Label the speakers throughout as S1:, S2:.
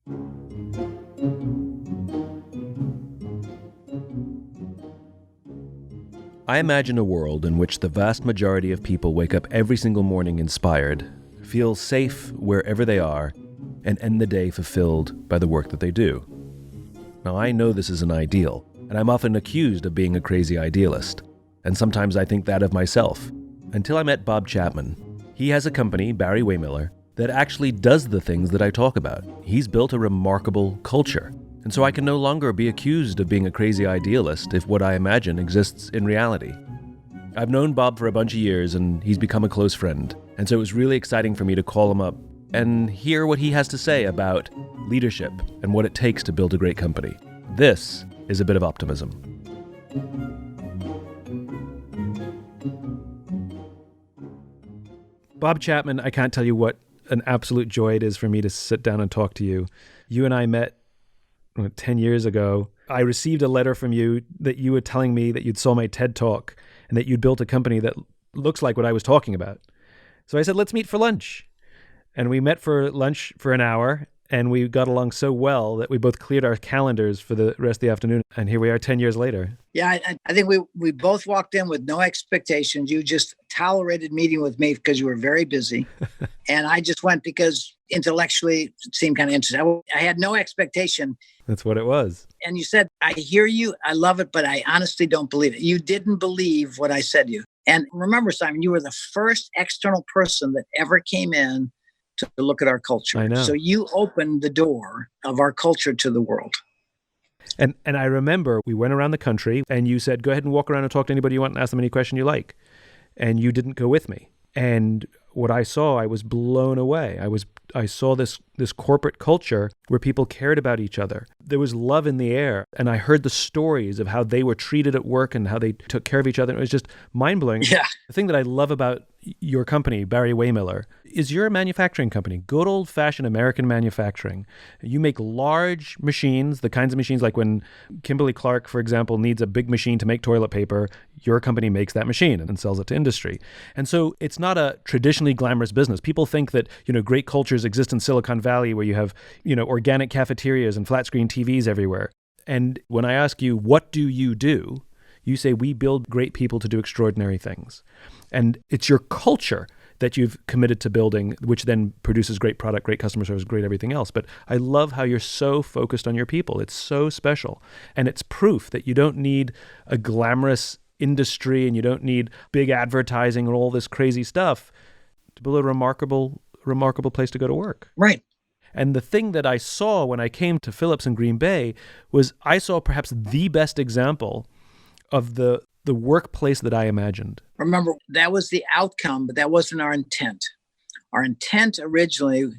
S1: I imagine a world in which the vast majority of people wake up every single morning inspired, feel safe wherever they are, and end the day fulfilled by the work that they do. Now, I know this is an ideal, and I'm often accused of being a crazy idealist, and sometimes I think that of myself, until I met Bob Chapman. He has a company, Barry Waymiller, that actually does the things that I talk about. He's built a remarkable culture. And so I can no longer be accused of being a crazy idealist if what I imagine exists in reality. I've known Bob for a bunch of years, and he's become a close friend. And so it was really exciting for me to call him up and hear what he has to say about leadership and what it takes to build a great company. This is a bit of optimism. Bob Chapman, I can't tell you what an absolute joy it is for me to sit down and talk to you. You and I met 10 years ago. I received a letter from you that you were telling me that you'd saw my TED Talk and that you'd built a company that looks like what I was talking about. So I said, let's meet for lunch. And we met for lunch for an hour, and we got along so well that we both cleared our calendars for the rest of the afternoon. And here we are 10 years later.
S2: Yeah, I think we both walked in with no expectations. You just tolerated meeting with me because you were very busy. And I just went because intellectually it seemed kind of interesting. I had no expectation.
S1: That's what it was.
S2: And you said, I hear you, I love it, but I honestly don't believe it. You didn't believe what I said to you. And remember, Simon, you were the first external person that ever came in to look at our culture.
S1: I know.
S2: So you opened the door of our culture to the world.
S1: And I remember we went around the country and you said, go ahead and walk around and talk to anybody you want and ask them any question you like. And you didn't go with me. And what I saw, I was blown away. I saw this corporate culture where people cared about each other. There was love in the air. And I heard the stories of how they were treated at work and how they took care of each other. It was just mind-blowing.
S2: Yeah.
S1: The thing that I love about your company, Barry Waymiller, is you're a manufacturing company, good old-fashioned American manufacturing. You make large machines, the kinds of machines like when Kimberly-Clark, for example, needs a big machine to make toilet paper, your company makes that machine and sells it to industry. And so it's not a traditionally glamorous business. People think that, great cultures exist in Silicon Valley where you have, organic cafeterias and flat screen TVs everywhere. And when I ask you, what do? You say, we build great people to do extraordinary things. And it's your culture that you've committed to building, which then produces great product, great customer service, great everything else. But I love how you're so focused on your people. It's so special. And it's proof that you don't need a glamorous industry and you don't need big advertising and all this crazy stuff to build a remarkable place to go to work.
S2: Right.
S1: And the thing that I saw when I came to Philips in Green Bay was I saw perhaps the best example of the workplace that I imagined.
S2: Remember, that was the outcome, but that wasn't our intent. Our intent originally,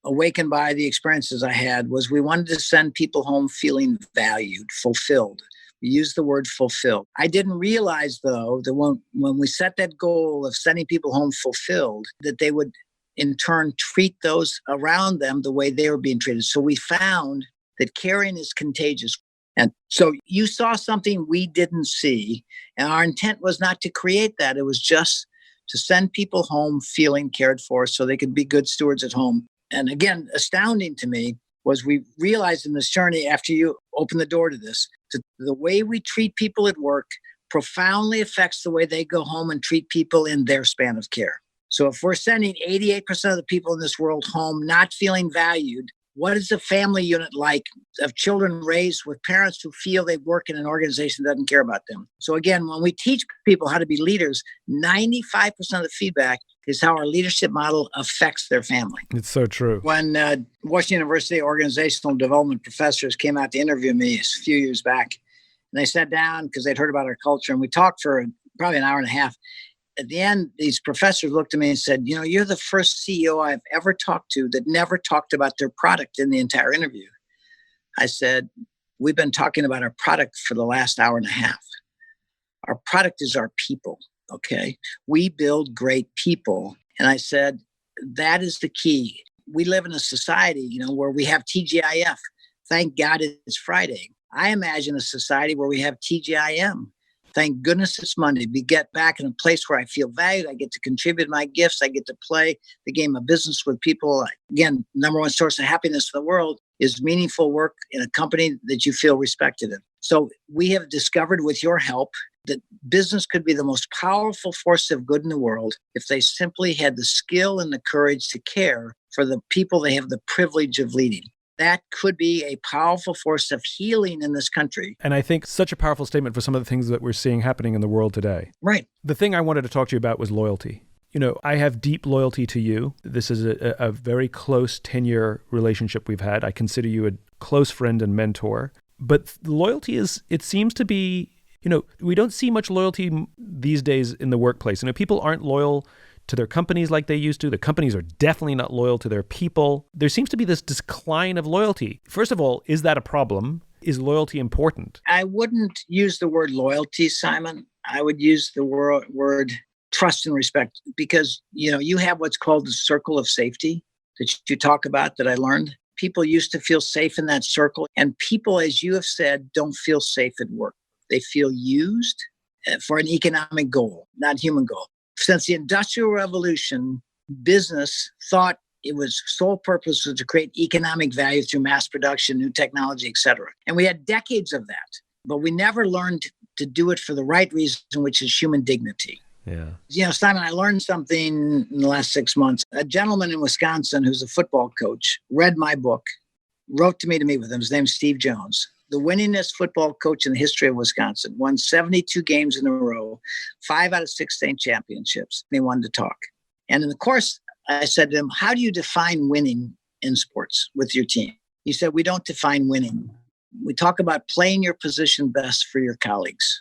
S2: awakened by the experiences I had, was we wanted to send people home feeling valued, fulfilled. We used the word fulfilled. I didn't realize, though, that when we set that goal of sending people home fulfilled, that they would in turn treat those around them the way they were being treated. So we found that caring is contagious. And so you saw something we didn't see, and our intent was not to create that. It was just to send people home feeling cared for so they could be good stewards at home. And again, astounding to me was we realized in this journey, after you opened the door to this, that the way we treat people at work profoundly affects the way they go home and treat people in their span of care. So if we're sending 88% of the people in this world home not feeling valued, what is a family unit like of children raised with parents who feel they work in an organization that doesn't care about them? So again, when we teach people how to be leaders, 95% of the feedback is how our leadership model affects their family.
S1: It's so true.
S2: When Washington University organizational development professors came out to interview me a few years back, and they sat down because they'd heard about our culture, and we talked for probably an hour and a half. At the end, these professors looked at me and said, you're the first CEO I've ever talked to that never talked about their product in the entire interview. I said, we've been talking about our product for the last hour and a half. Our product is our people, okay? We build great people. And I said, that is the key. We live in a society, where we have TGIF. Thank God it's Friday. I imagine a society where we have TGIM. Thank goodness it's Monday. We get back in a place where I feel valued. I get to contribute my gifts. I get to play the game of business with people. Again, number one source of happiness in the world is meaningful work in a company that you feel respected in. So we have discovered with your help that business could be the most powerful force of good in the world if they simply had the skill and the courage to care for the people they have the privilege of leading. That could be a powerful force of healing in this country.
S1: And I think such a powerful statement for some of the things that we're seeing happening in the world today.
S2: Right.
S1: The thing I wanted to talk to you about was loyalty. You know, I have deep loyalty to you. This is a very close 10-year relationship we've had. I consider you a close friend and mentor. But loyalty it seems to be, we don't see much loyalty these days in the workplace. People aren't loyal to their companies like they used to. The companies are definitely not loyal to their people. There seems to be this decline of loyalty. First of all, is that a problem? Is loyalty important?
S2: I wouldn't use the word loyalty, Simon. I would use the word trust and respect, because, you have what's called the circle of safety that you talk about that I learned. People used to feel safe in that circle, and people, as you have said, don't feel safe at work. They feel used for an economic goal, not human goal. Since the Industrial Revolution, business thought it was sole purpose was to create economic value through mass production, new technology, et cetera. And we had decades of that, but we never learned to do it for the right reason, which is human dignity.
S1: Yeah.
S2: Simon, I learned something in the last 6 months. A gentleman in Wisconsin who's a football coach read my book, wrote to me to meet with him. His name's Steve Jones. The winningest football coach in the history of Wisconsin, won 72 games in a row, 5 out of 6 state championships. They wanted to talk. And in the course, I said to him, how do you define winning in sports with your team? He said, we don't define winning. We talk about playing your position best for your colleagues.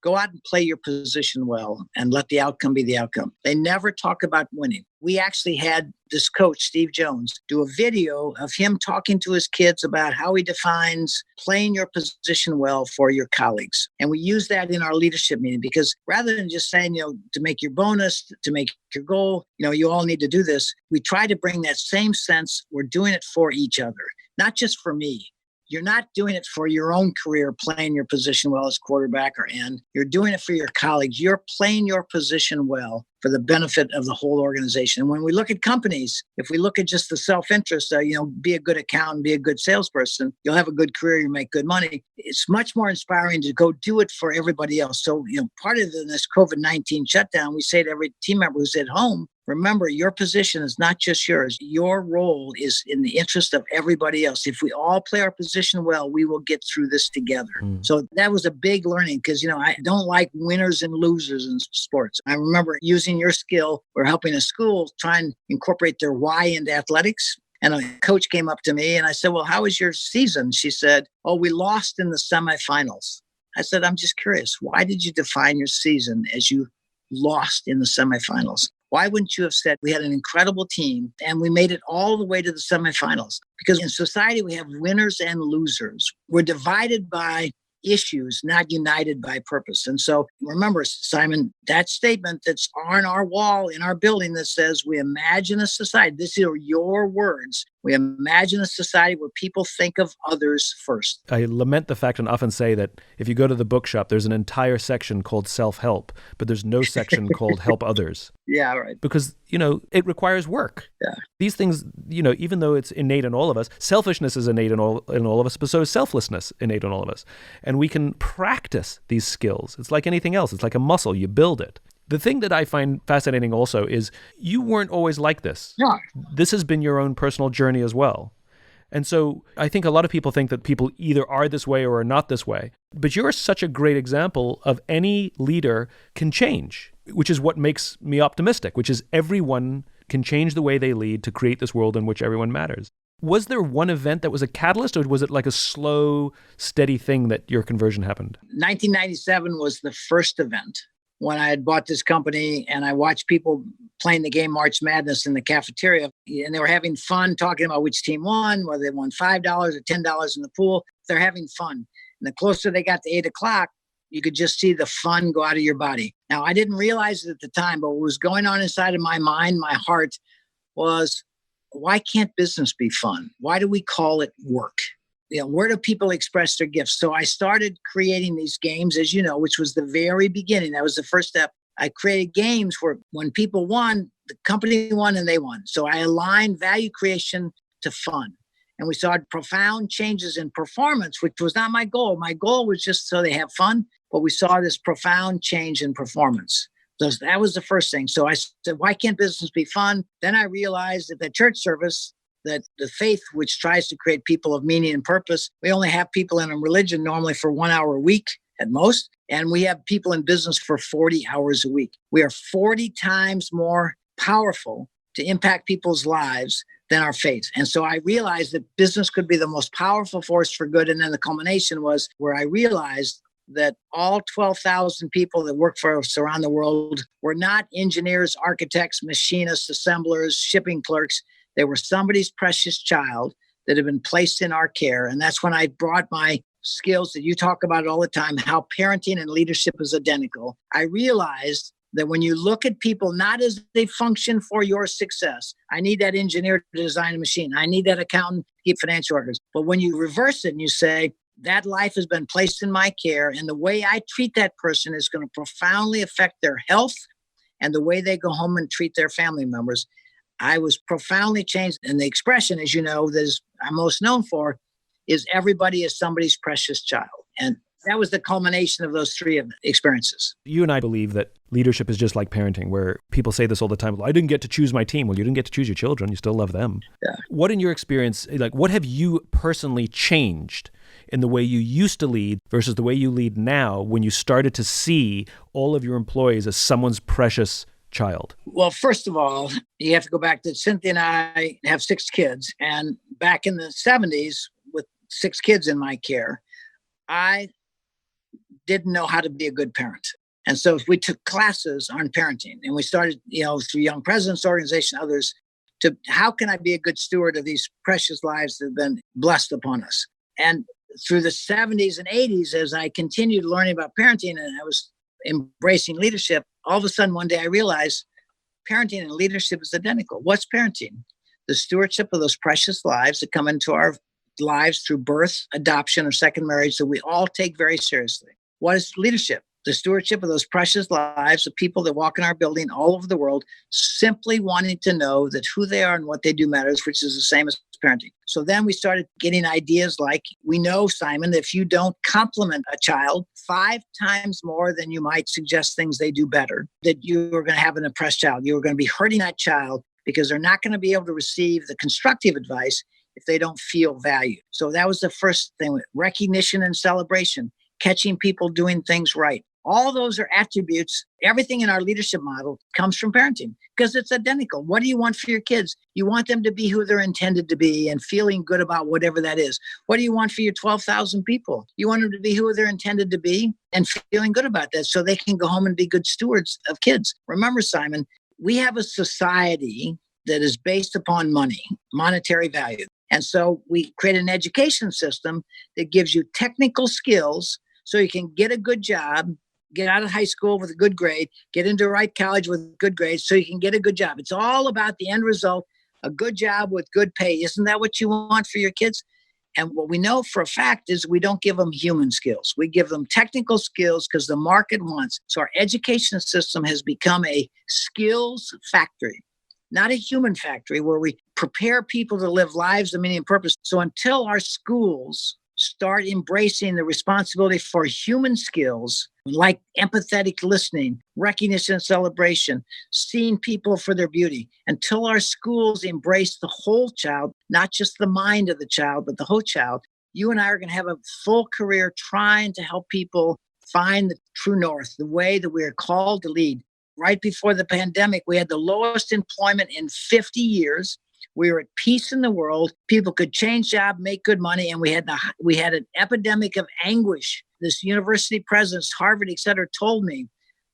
S2: Go out and play your position well and let the outcome be the outcome. They never talk about winning. We actually had this coach, Steve Jones, do a video of him talking to his kids about how he defines playing your position well for your colleagues. And we use that in our leadership meeting, because rather than just saying, to make your bonus, to make your goal, you all need to do this. We try to bring that same sense. We're doing it for each other, not just for me. You're not doing it for your own career, playing your position well as quarterback or end. You're doing it for your colleagues. You're playing your position well for the benefit of the whole organization. And when we look at companies, if we look at just the self-interest, be a good accountant, be a good salesperson, you'll have a good career, you make good money. It's much more inspiring to go do it for everybody else. So, part of this COVID-19 shutdown, we say to every team member who's at home, remember, your position is not just yours. Your role is in the interest of everybody else. If we all play our position well, we will get through this together. So that was a big learning, because, I don't like winners and losers in sports. I remember using your skill. We're helping a school try and incorporate their why into athletics. And a coach came up to me and I said, well, how was your season? She said, oh, we lost in the semifinals. I said, I'm just curious. Why did you define your season as you lost in the semifinals? Why wouldn't you have said we had an incredible team and we made it all the way to the semifinals? Because in society, we have winners and losers. We're divided by issues, not united by purpose. And so remember, Simon, that statement that's on our wall in our building that says we imagine a society, these are your words, we imagine a society where people think of others first.
S1: I lament the fact and often say that if you go to the bookshop, there's an entire section called self-help, but there's no section called help others.
S2: Yeah, right.
S1: Because, it requires work.
S2: Yeah.
S1: These things, even though it's innate in all of us, selfishness is innate in all of us, but so is selflessness innate in all of us. And we can practice these skills. It's like anything else. It's like a muscle. You build it. The thing that I find fascinating also is you weren't always like this.
S2: No.
S1: This has been your own personal journey as well. And so I think a lot of people think that people either are this way or are not this way. But you're such a great example of any leader can change, which is what makes me optimistic, which is everyone can change the way they lead to create this world in which everyone matters. Was there one event that was a catalyst, or was it like a slow, steady thing that your conversion happened?
S2: 1997 was the first event when I had bought this company, and I watched people playing the game March Madness in the cafeteria, and they were having fun talking about which team won, whether they won $5 or $10 in the pool. They're having fun. And the closer they got to 8 o'clock, you could just see the fun go out of your body. Now, I didn't realize it at the time, but what was going on inside of my mind, my heart, was, why can't business be fun? Why do we call it work? where do people express their gifts? So I started creating these games, as you know, which was the very beginning. That was the first step. I created games where when people won, the company won and they won. So I aligned value creation to fun. And we saw profound changes in performance, which was not my goal. My goal was just so they have fun, but we saw this profound change in performance. So that was the first thing. So I said, why can't business be fun? Then I realized that the church service, that the faith, which tries to create people of meaning and purpose, we only have people in a religion normally for 1 hour a week at most. And we have people in business for 40 hours a week. We are 40 times more powerful to impact people's lives than our faith. And so I realized that business could be the most powerful force for good. And then the culmination was where I realized that all 12,000 people that work for us around the world were not engineers, architects, machinists, assemblers, shipping clerks. They were somebody's precious child that had been placed in our care. And that's when I brought my skills that you talk about all the time, how parenting and leadership is identical. I realized that when you look at people not as they function for your success, I need that engineer to design a machine. I need that accountant to keep financial records. But when you reverse it and you say, that life has been placed in my care, and the way I treat that person is going to profoundly affect their health and the way they go home and treat their family members, I was profoundly changed. And the expression, as you know, that I'm most known for is everybody is somebody's precious child. And that was the culmination of those three experiences.
S1: You and I believe that leadership is just like parenting, where people say this all the time. Well, I didn't get to choose my team. Well, you didn't get to choose your children. You still love them.
S2: Yeah.
S1: What in your experience, what have you personally changed in the way you used to lead versus the way you lead now when you started to see all of your employees as someone's precious child?
S2: Well, first of all, you have to go back to Cynthia and I have 6 kids. And back in the 70s, with 6 kids in my care, I didn't know how to be a good parent. And so we took classes on parenting, and we started, through Young Presidents Organization, others, to how can I be a good steward of these precious lives that have been blessed upon us? And through the 70s and 80s, as I continued learning about parenting and I was embracing leadership, all of a sudden one day I realized parenting and leadership is identical. What's parenting? The stewardship of those precious lives that come into our lives through birth, adoption, or second marriage that we all take very seriously. What is leadership? The stewardship of those precious lives of people that walk in our building all over the world, simply wanting to know that who they are and what they do matters, which is the same as parenting. So then we started getting ideas like, we know, Simon, that if you don't compliment a child 5 times more than you might suggest things they do better, that you are going to have an oppressed child. You are going to be hurting that child because they're not going to be able to receive the constructive advice if they don't feel valued. So that was the first thing, recognition and celebration, catching people doing things right. All those are attributes. Everything in our leadership model comes from parenting because it's identical. What do you want for your kids? You want them to be who they're intended to be and feeling good about whatever that is. What do you want for your 12,000 people? You want them to be who they're intended to be and feeling good about that so they can go home and be good stewards of kids. Remember, Simon, we have a society that is based upon money, monetary value. And so we create an education system that gives you technical skills so you can get a good job, get out of high school with a good grade, get into the right college with good grades so you can get a good job. It's all about the end result, a good job with good pay. Isn't that what you want for your kids? And what we know for a fact is we don't give them human skills. We give them technical skills because the market wants. So our education system has become a skills factory, not a human factory where we prepare people to live lives of meaning and purpose. So until our schools start embracing the responsibility for human skills like empathetic listening, recognition and celebration, seeing people for their beauty, until our schools embrace the whole child, not just the mind of the child, but the whole child, you and I are going to have a full career trying to help people find the true north, the way that we are called to lead. Right before the pandemic, we had the lowest employment in 50 years. We were at peace in the world. People could change job, make good money, and we had an epidemic of anguish. This university presidents, Harvard, et cetera, told me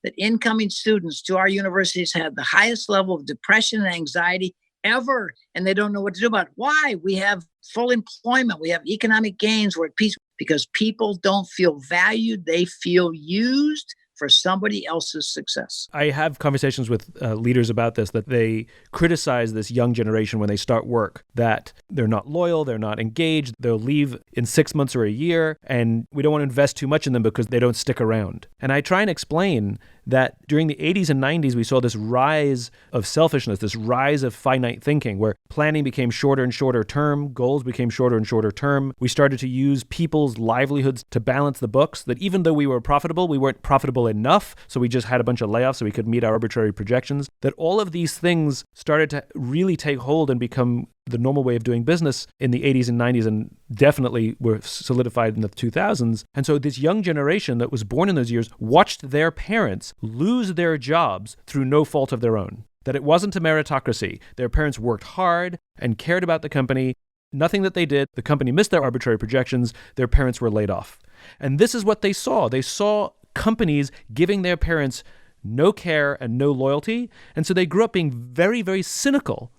S2: that incoming students to our universities had the highest level of depression and anxiety ever, and they don't know what to do about it. Why? We have full employment. We have economic gains. We're at peace because people don't feel valued. They feel used, for somebody else's success.
S1: I have conversations with leaders about this, that they criticize this young generation when they start work, that they're not loyal, they're not engaged, they'll leave in 6 months or a year, and we don't want to invest too much in them because they don't stick around. And I try and explain that during the 80s and 90s, we saw this rise of selfishness, this rise of finite thinking, where planning became shorter and shorter term, goals became shorter and shorter term. We started to use people's livelihoods to balance the books, that even though we were profitable, we weren't profitable enough, so we just had a bunch of layoffs so we could meet our arbitrary projections. That all of these things started to really take hold and become the normal way of doing business in the 80s and 90s, and definitely were solidified in the 2000s. And so this young generation that was born in those years watched their parents lose their jobs through no fault of their own. That it wasn't a meritocracy. Their parents worked hard and cared about the company. Nothing that they did, the company missed their arbitrary projections, their parents were laid off. And this is what they saw. They saw companies giving their parents no care and no loyalty. And so they grew up being very, very cynical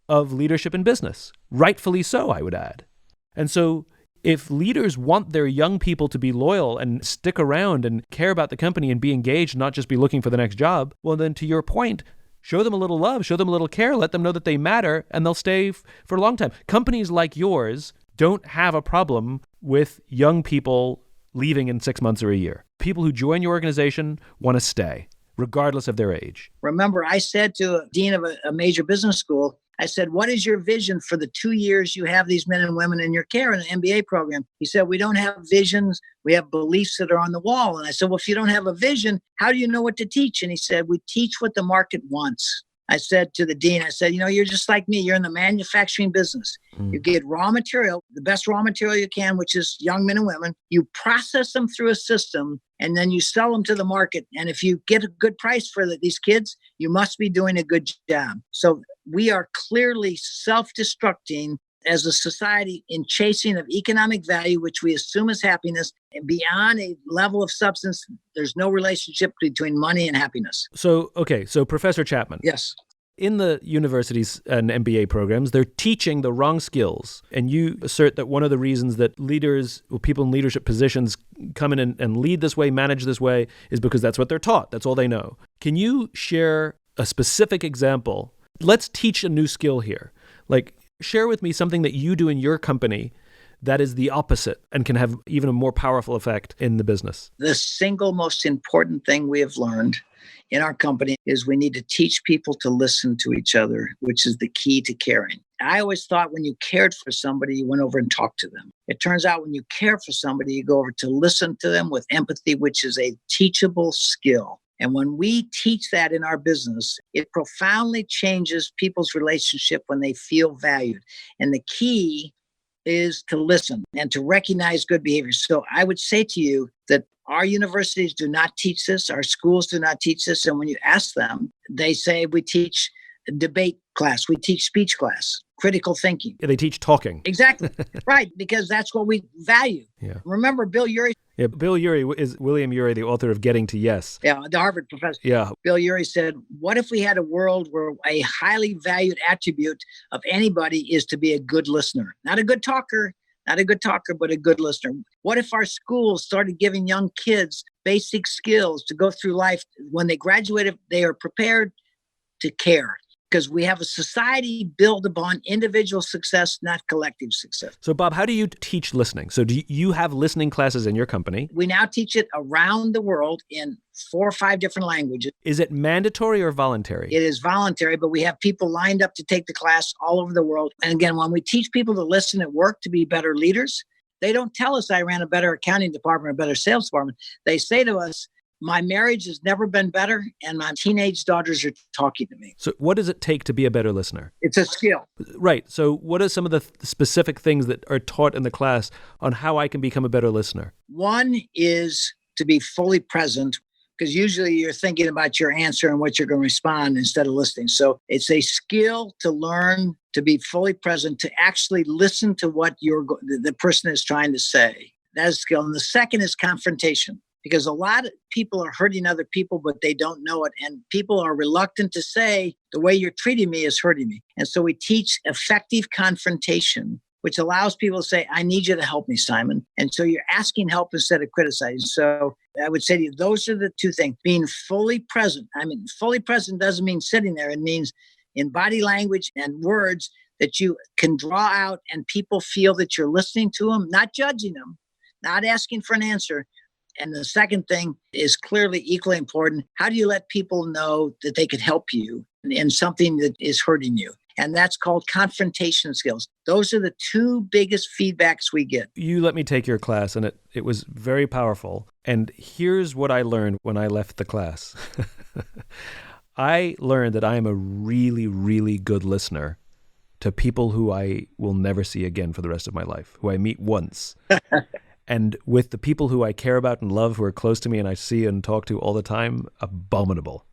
S1: of leadership in business. Rightfully so, I would add. And so if leaders want their young people to be loyal and stick around and care about the company and be engaged, not just be looking for the next job, well, then to your point, show them a little love, show them a little care, let them know that they matter, and they'll stay for a long time. Companies like yours don't have a problem with young people leaving in 6 months or a year. People who join your organization want to stay, regardless of their age.
S2: Remember, I said to a dean of a major business school, I said, what is your vision for the 2 years you have these men and women in your care in an MBA program? He said, we don't have visions. We have beliefs that are on the wall. And I said, well, if you don't have a vision, how do you know what to teach? And he said, we teach what the market wants. I said to the dean, I said, you're just like me. You're in the manufacturing business. You get raw material, the best raw material you can, which is young men and women. You process them through a system, and then you sell them to the market. And if you get a good price for these kids, you must be doing a good job. So we are clearly self-destructing as a society in chasing of economic value, which we assume is happiness. And beyond a level of substance, there's no relationship between money and happiness.
S1: So Professor Chapman.
S2: Yes.
S1: In the universities and MBA programs, they're teaching the wrong skills. And you assert that one of the reasons that leaders, or people in leadership positions, come in and lead this way, manage this way, is because that's what they're taught. That's all they know. Can you share a specific example? Let's teach a new skill here. Like, share with me something that you do in your company that is the opposite and can have even a more powerful effect in the business.
S2: The single most important thing we have learned in our company is we need to teach people to listen to each other, which is the key to caring. I always thought when you cared for somebody, you went over and talked to them. It turns out when you care for somebody, you go over to listen to them with empathy, which is a teachable skill. And when we teach that in our business, it profoundly changes people's relationship when they feel valued. And the key is to listen and to recognize good behavior. So I would say to you that our universities do not teach this. Our schools do not teach this. And when you ask them, they say we teach debate class, we teach speech class, critical thinking.
S1: Yeah, they teach talking.
S2: Exactly. Right. Because that's what we value.
S1: Yeah.
S2: Remember Bill Urey?
S1: Yeah, Bill Urey is William Urey, the author of Getting to Yes.
S2: Yeah, the Harvard professor.
S1: Yeah.
S2: Bill Urey said, what if we had a world where a highly valued attribute of anybody is to be a good listener? Not a good talker, but a good listener. What if our schools started giving young kids basic skills to go through life? When they graduated, they are prepared to care. Because we have a society built upon individual success, not collective success.
S1: So, Bob, how do you teach listening? So do you have listening classes in your company?
S2: We now teach it around the world in 4 or 5 different languages.
S1: Is it mandatory or voluntary?
S2: It is voluntary, but we have people lined up to take the class all over the world. And again, when we teach people to listen at work to be better leaders, they don't tell us I ran a better accounting department, a better sales department. They say to us, my marriage has never been better, and my teenage daughters are talking to me.
S1: So what does it take to be a better listener?
S2: It's a skill.
S1: Right. So what are some of the specific things that are taught in the class on how I can become a better listener?
S2: One is to be fully present, because usually you're thinking about your answer and what you're going to respond instead of listening. So it's a skill to learn to be fully present, to actually listen to what the person is trying to say. That is a skill. And the second is confrontation. Because a lot of people are hurting other people, but they don't know it. And people are reluctant to say, the way you're treating me is hurting me. And so we teach effective confrontation, which allows people to say, I need you to help me, Simon. And so you're asking help instead of criticizing. So I would say to you, those are the two things. Being fully present. I mean, fully present doesn't mean sitting there. It means in body language and words that you can draw out and people feel that you're listening to them, not judging them, not asking for an answer. And the second thing is clearly equally important. How do you let people know that they could help you in something that is hurting you? And that's called confrontation skills. Those are the two biggest feedbacks we get.
S1: You let me take your class, and it was very powerful. And here's what I learned when I left the class. I learned that I am a really, really good listener to people who I will never see again for the rest of my life, who I meet once. And with the people who I care about and love, who are close to me and I see and talk to all the time, abominable.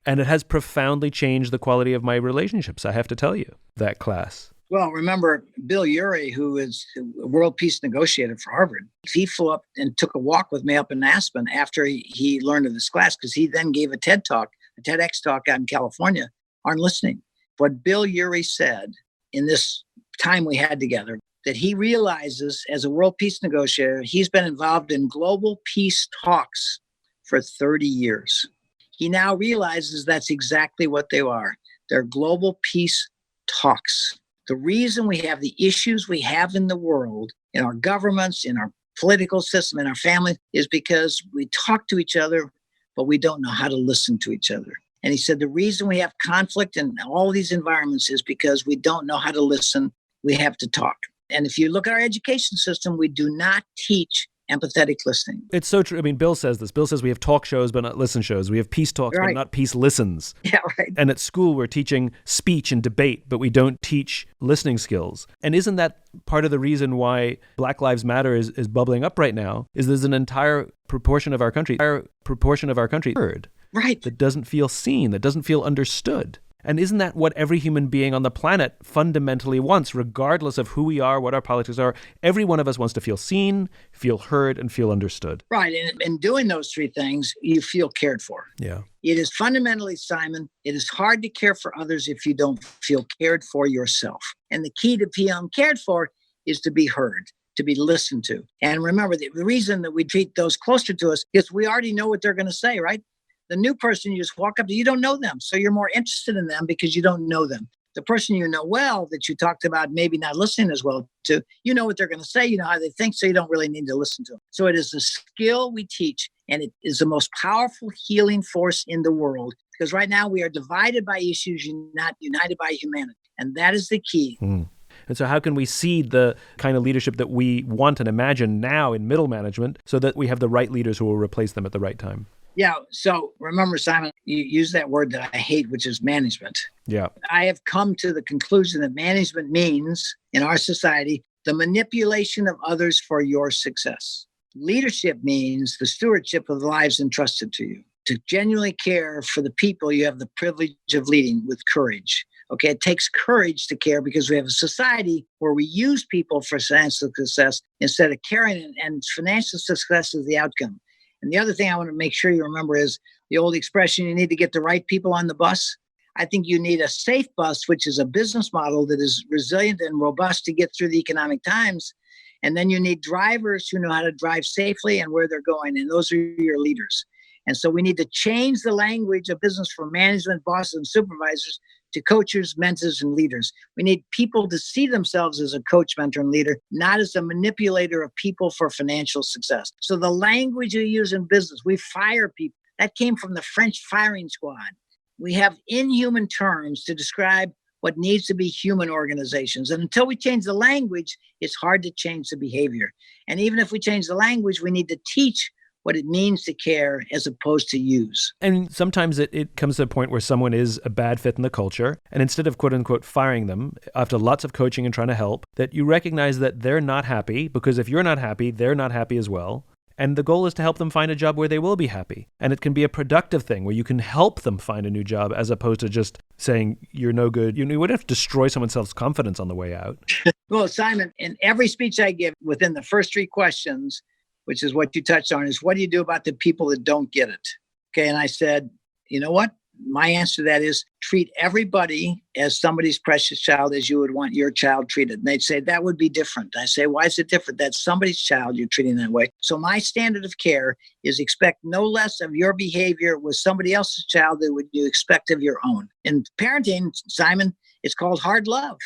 S1: And it has profoundly changed the quality of my relationships, I have to tell you, that class.
S2: Well, remember Bill Urey, who is a world peace negotiator for Harvard. He flew up and took a walk with me up in Aspen after he learned of this class, because he then gave a TED talk, a TEDx talk out in California on listening. What Bill Urey said in this time we had together, that he realizes as a world peace negotiator, he's been involved in global peace talks for 30 years. He now realizes that's exactly what they are. They're global peace talks. The reason we have the issues we have in the world, in our governments, in our political system, in our family, is because we talk to each other, but we don't know how to listen to each other. And he said the reason we have conflict in all these environments is because we don't know how to listen. We have to talk. And if you look at our education system, we do not teach empathetic listening.
S1: It's so true. I mean, Bill says this. Bill says we have talk shows, but not listen shows. We have peace talks,
S2: Right.
S1: but not peace listens.
S2: Yeah, right.
S1: And at school, we're teaching speech and debate, but we don't teach listening skills. And isn't that part of the reason why Black Lives Matter is bubbling up right now, is there's an entire proportion of our country heard,
S2: Right.
S1: that doesn't feel seen, that doesn't feel understood. And isn't that what every human being on the planet fundamentally wants, regardless of who we are, what our politics are? Every one of us wants to feel seen, feel heard, and feel understood.
S2: Right. And in doing those three things, you feel cared for.
S1: Yeah.
S2: It is fundamentally, Simon, it is hard to care for others if you don't feel cared for yourself. And the key to feeling cared for is to be heard, to be listened to. And remember, the reason that we treat those closer to us is we already know what they're going to say, right? The new person you just walk up to, you don't know them. So you're more interested in them because you don't know them. The person you know well that you talked about maybe not listening as well to, you know what they're going to say, you know how they think, so you don't really need to listen to them. So it is a skill we teach, and it is the most powerful healing force in the world, because right now we are divided by issues, not united by humanity. And that is the key.
S1: And so how can we seed the kind of leadership that we want and imagine now in middle management so that we have the right leaders who will replace them at the right time?
S2: Yeah. So remember, Simon, you use that word that I hate, which is management.
S1: Yeah.
S2: I have come to the conclusion that management means, in our society, the manipulation of others for your success. Leadership means the stewardship of the lives entrusted to you. To genuinely care for the people you have the privilege of leading with courage. Okay, it takes courage to care because we have a society where we use people for financial success instead of caring, and financial success is the outcome. And the other thing I want to make sure you remember is the old expression, you need to get the right people on the bus. I think you need a safe bus, which is a business model that is resilient and robust to get through the economic times. And then you need drivers who know how to drive safely and where they're going. And those are your leaders. And so we need to change the language of business from management, bosses, and supervisors to coaches, mentors, and leaders. We need people to see themselves as a coach, mentor, and leader, not as a manipulator of people for financial success. So the language you use in business, we fire people. That came from the French firing squad. We have inhuman terms to describe what needs to be human organizations. And until we change the language, it's hard to change the behavior. And even if we change the language, we need to teach what it means to care as opposed to use.
S1: And sometimes it comes to a point where someone is a bad fit in the culture, and instead of quote unquote firing them, after lots of coaching and trying to help, that you recognize that they're not happy, because if you're not happy, they're not happy as well. And the goal is to help them find a job where they will be happy. And it can be a productive thing where you can help them find a new job as opposed to just saying you're no good. You wouldn't have to destroy someone's self-confidence on the way out.
S2: Well, Simon, in every speech I give, within the first three questions, which is what you touched on, is what do you do about the people that don't get it? Okay. And I said, you know what? My answer to that is treat everybody as somebody's precious child as you would want your child treated. And they'd say, that would be different. I say, why is it different? That's somebody's child you're treating that way. So my standard of care is expect no less of your behavior with somebody else's child than would you expect of your own. In parenting, Simon, it's called hard love.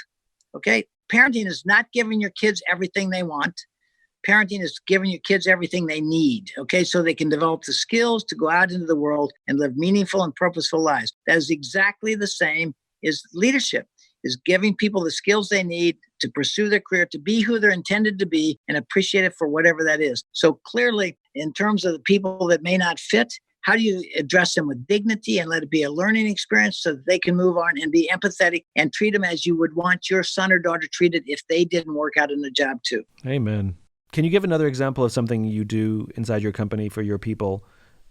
S2: Okay? Parenting is not giving your kids everything they want. Parenting is giving your kids everything they need, okay, so they can develop the skills to go out into the world and live meaningful and purposeful lives. That is exactly the same as leadership, is giving people the skills they need to pursue their career, to be who they're intended to be, and appreciate it for whatever that is. So clearly, in terms of the people that may not fit, how do you address them with dignity and let it be a learning experience so that they can move on and be empathetic and treat them as you would want your son or daughter treated if they didn't work out in the job too?
S1: Amen. Can you give another example of something you do inside your company for your people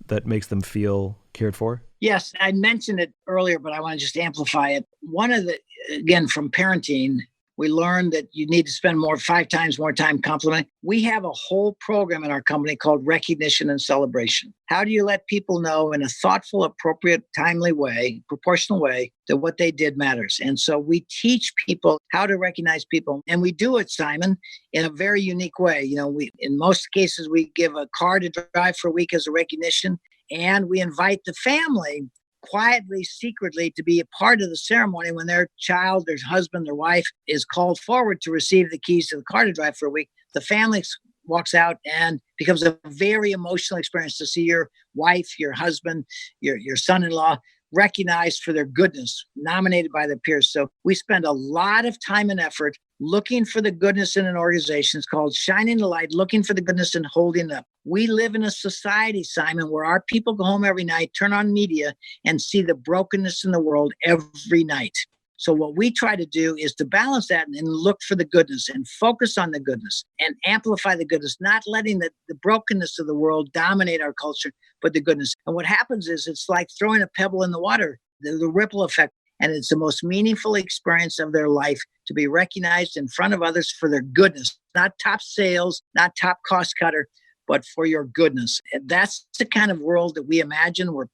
S1: that makes them feel cared for?
S2: Yes, I mentioned it earlier, but I want to just amplify it. One of the, again, from parenting, we learned that you need to spend 5 times more time complimenting. We have a whole program in our company called Recognition and Celebration. How do you let people know in a thoughtful, appropriate, timely way, proportional way, that what they did matters? And so we teach people how to recognize people. And we do it, Simon, in a very unique way. In most cases, we give a car to drive for a week as a recognition, and we invite the family quietly, secretly, to be a part of the ceremony when their child, their husband, their wife is called forward to receive the keys to the car to drive for a week. The family walks out and becomes a very emotional experience to see your wife, your husband, your son-in-law recognized for their goodness, nominated by their peers. So we spend a lot of time and effort looking for the goodness in an organization. It's called shining the light, looking for the goodness and holding it up. We live in a society, Simon, where our people go home every night, turn on media, and see the brokenness in the world every night. So what we try to do is to balance that and look for the goodness and focus on the goodness and amplify the goodness, not letting the brokenness of the world dominate our culture, but the goodness. And what happens is it's like throwing a pebble in the water, the ripple effect. And it's the most meaningful experience of their life to be recognized in front of others for their goodness, not top sales, not top cost cutter, but for your goodness. And that's the kind of world that we imagine, where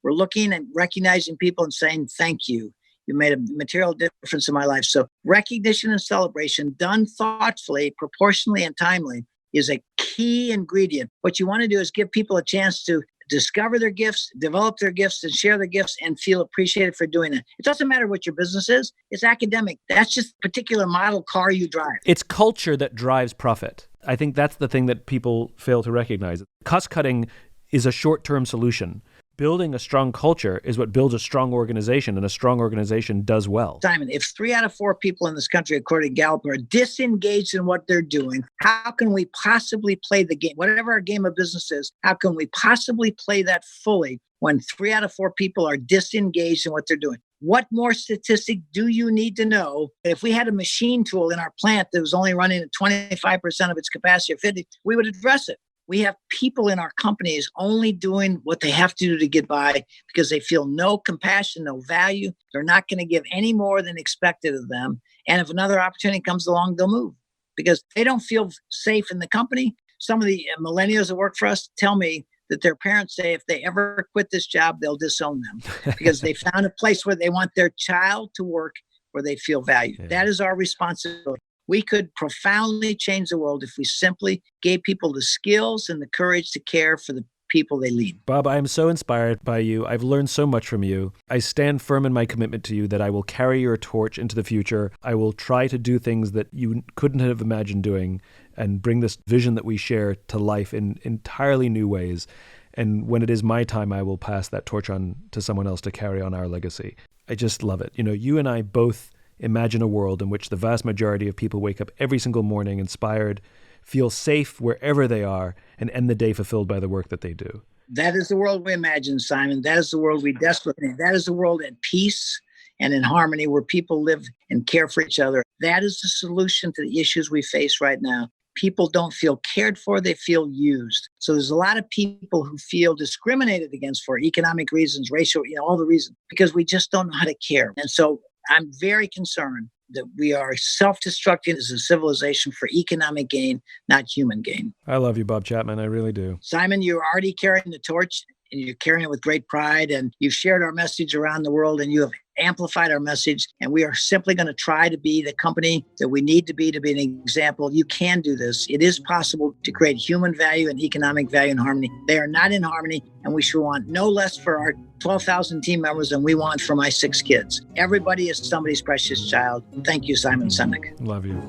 S2: we're looking and recognizing people and saying, thank you. You made a material difference in my life. So recognition and celebration done thoughtfully, proportionally, and timely is a key ingredient. What you want to do is give people a chance to discover their gifts, develop their gifts, and share their gifts, and feel appreciated for doing it. It doesn't matter what your business is. It's academic. That's just a particular model car you drive.
S1: It's culture that drives profit. I think that's the thing that people fail to recognize. Cost cutting is a short-term solution. Building a strong culture is what builds a strong organization, and a strong organization does well.
S2: Simon, if 3 out of 4 people in this country, according to Gallup, are disengaged in what they're doing, how can we possibly play the game? Whatever our game of business is, how can we possibly play that fully when 3 out of 4 people are disengaged in what they're doing? What more statistic do you need to know? If we had a machine tool in our plant that was only running at 25% of its capacity or 50%, we would address it. We have people in our companies only doing what they have to do to get by because they feel no compassion, no value. They're not going to give any more than expected of them. And if another opportunity comes along, they'll move because they don't feel safe in the company. Some of the millennials that work for us tell me that their parents say if they ever quit this job, they'll disown them because they found a place where they want their child to work where they feel valued. Yeah. That is our responsibility. We could profoundly change the world if we simply gave people the skills and the courage to care for the people they lead.
S1: Bob, I am so inspired by you. I've learned so much from you. I stand firm in my commitment to you that I will carry your torch into the future. I will try to do things that you couldn't have imagined doing and bring this vision that we share to life in entirely new ways. And when it is my time, I will pass that torch on to someone else to carry on our legacy. I just love it. You and I both imagine a world in which the vast majority of people wake up every single morning inspired, feel safe wherever they are, and end the day fulfilled by the work that they do.
S2: That is the world we imagine, Simon. That is the world we desperately need. That is the world at peace and in harmony where people live and care for each other. That is the solution to the issues we face right now. People don't feel cared for, they feel used. So there's a lot of people who feel discriminated against for economic reasons, racial, all the reasons, because we just don't know how to care. And so I'm very concerned that we are self-destructing as a civilization for economic gain, not human gain.
S1: I love you, Bob Chapman. I really do.
S2: Simon, you're already carrying the torch. and you're carrying it with great pride, and you've shared our message around the world, and you have amplified our message. And we are simply going to try to be the company that we need to be an example. You can do this. It is possible to create human value and economic value in harmony. They are not in harmony, and we should want no less for our 12,000 team members than we want for my 6 kids. Everybody is somebody's precious child. Thank you, Simon Sinek.
S1: Love you.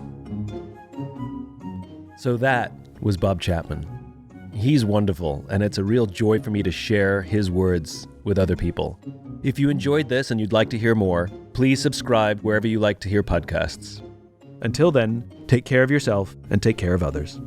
S1: So that was Bob Chapman. He's wonderful, and it's a real joy for me to share his words with other people. If you enjoyed this and you'd like to hear more, please subscribe wherever you like to hear podcasts. Until then, take care of yourself and take care of others.